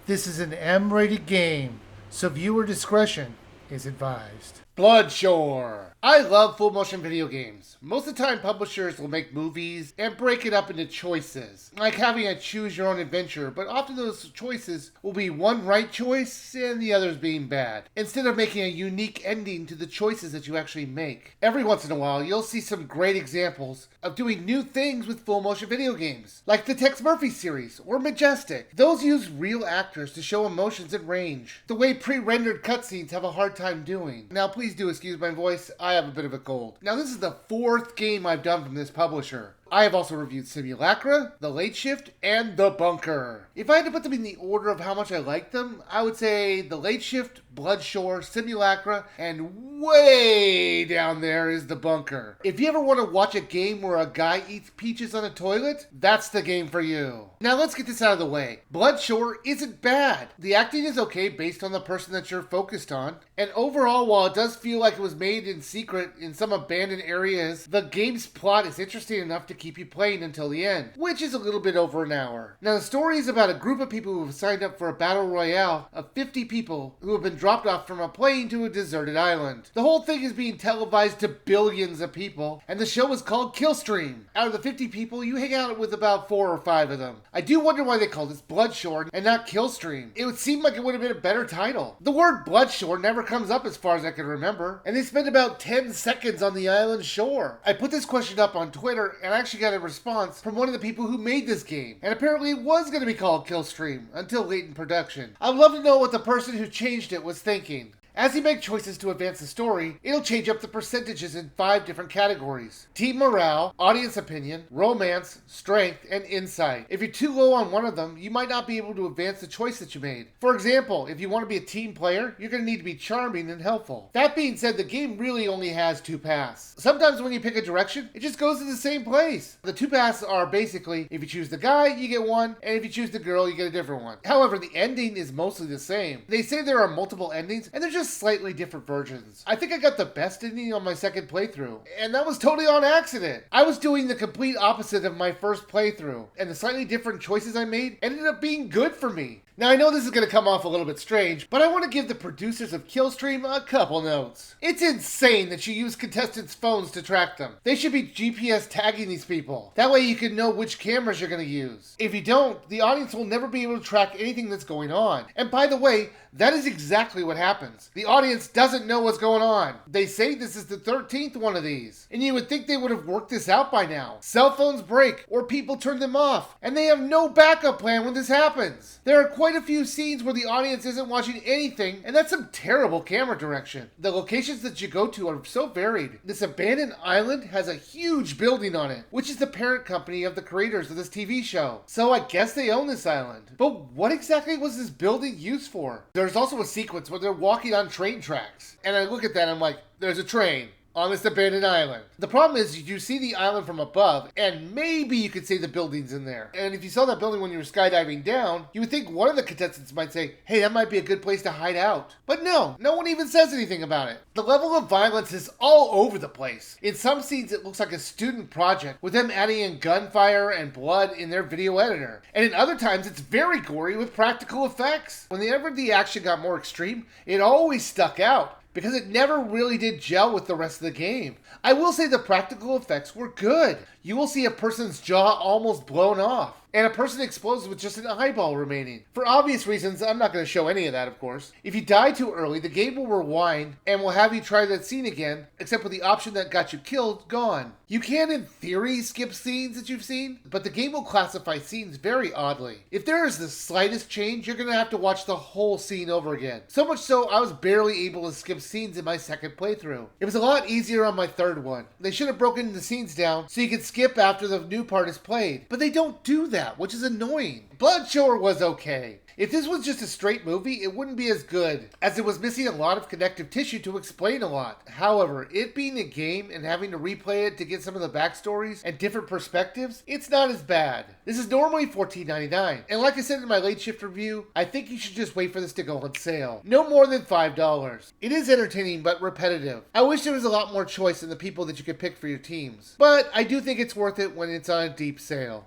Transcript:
This is an M-rated game, so viewer discretion is advised. Bloodshore. I love full-motion video games. Most of the time, publishers will make movies and break it up into choices, like having a choose-your-own-adventure, but often those choices will be one right choice and the others being bad, instead of making a unique ending to the choices that you actually make. Every once in a while, you'll see some great examples of doing new things with full-motion video games, like the Tex Murphy series or Majestic. Those use real actors to show emotions and range, the way pre-rendered cutscenes have a hard time doing. Now, please do excuse my voice, I have a bit of a cold. Now, this is the fourth game I've done from this publisher. I have also reviewed Simulacra, The Late Shift, and The Bunker. If I had to put them in the order of how much I like them, I would say The Late Shift, Bloodshore, Simulacra, and way down there is The Bunker. If you ever want to watch a game where a guy eats peaches on a toilet, that's the game for you. Now let's get this out of the way. Bloodshore isn't bad. The acting is okay based on the person that you're focused on, and overall, while it does feel like it was made in secret in some abandoned areas, the game's plot is interesting enough to keep you playing until the end, which is a little bit over an hour. Now, the story is about a group of people who have signed up for a battle royale of 50 people who have been dropped off from a plane to a deserted island. The whole thing is being televised to billions of people, and the show is called Killstream. Out of the 50 people, you hang out with about 4 or 5 of them. I do wonder why they called this Bloodshore and not Killstream. It would seem like it would have been a better title. The word Bloodshore never comes up as far as I can remember, and they spend about 10 seconds on the island shore. I put this question up on Twitter, and I actually got a response from one of the people who made this game, and apparently it was going to be called Killstream until late in production. I'd love to know what the person who changed it was thinking. As you make choices to advance the story, it'll change up the percentages in 5 different categories: team morale, audience opinion, romance, strength, and insight. If you're too low on one of them, you might not be able to advance the choice that you made. For example, if you want to be a team player, you're going to need to be charming and helpful. That being said, the game really only has 2 paths. Sometimes when you pick a direction, it just goes to the same place. The 2 paths are basically, if you choose the guy, you get one, and if you choose the girl, you get a different one. However, the ending is mostly the same. They say there are multiple endings, and they're just slightly different versions. I think I got the best ending on my second playthrough, and that was totally on accident. I was doing the complete opposite of my first playthrough, and the slightly different choices I made ended up being good for me. Now, I know this is going to come off a little bit strange, but I want to give the producers of Killstream a couple notes. It's insane that you use contestants' phones to track them. They should be GPS tagging these people. That way you can know which cameras you're going to use. If you don't, the audience will never be able to track anything that's going on. And by the way, that is exactly what happens. The audience doesn't know what's going on. They say this is the 13th one of these, and you would think they would have worked this out by now. Cell phones break, or people turn them off, and they have no backup plan when this happens. There are quite a few scenes where the audience isn't watching anything, and that's some terrible camera direction. The locations that you go to are so varied. This abandoned island has a huge building on it, which is the parent company of the creators of this TV show. So I guess they own this island. But what exactly was this building used for? There's also a sequence where they're walking on train tracks, and I look at that and I'm like, there's a train on this abandoned island. The problem is you see the island from above, and maybe you could see the buildings in there. And if you saw that building when you were skydiving down, you would think one of the contestants might say, hey, that might be a good place to hide out. But no one even says anything about it. The level of violence is all over the place. In some scenes, it looks like a student project, with them adding in gunfire and blood in their video editor. And in other times, it's very gory with practical effects. Whenever the action got more extreme, it always stuck out, because it never really did gel with the rest of the game. I will say the practical effects were good. You will see a person's jaw almost blown off, and a person explodes with just an eyeball remaining. For obvious reasons, I'm not going to show any of that, of course. If you die too early, the game will rewind and will have you try that scene again, except with the option that got you killed gone. You can, in theory, skip scenes that you've seen, but the game will classify scenes very oddly. If there is the slightest change, you're going to have to watch the whole scene over again. So much so, I was barely able to skip scenes in my second playthrough. It was a lot easier on my third one. They should have broken the scenes down so you could skip after the new part is played, but they don't do that, which is annoying. Bloodshore was okay. If this was just a straight movie, it wouldn't be as good, as it was missing a lot of connective tissue to explain a lot. However, it being a game and having to replay it to get some of the backstories and different perspectives, it's not as bad. This is normally $14.99, and like I said in my late shift review, I think you should just wait for this to go on sale. No more than $5. It is entertaining but repetitive. I wish there was a lot more choice in the people that you could pick for your teams, but I do think it's worth it when it's on a deep sale.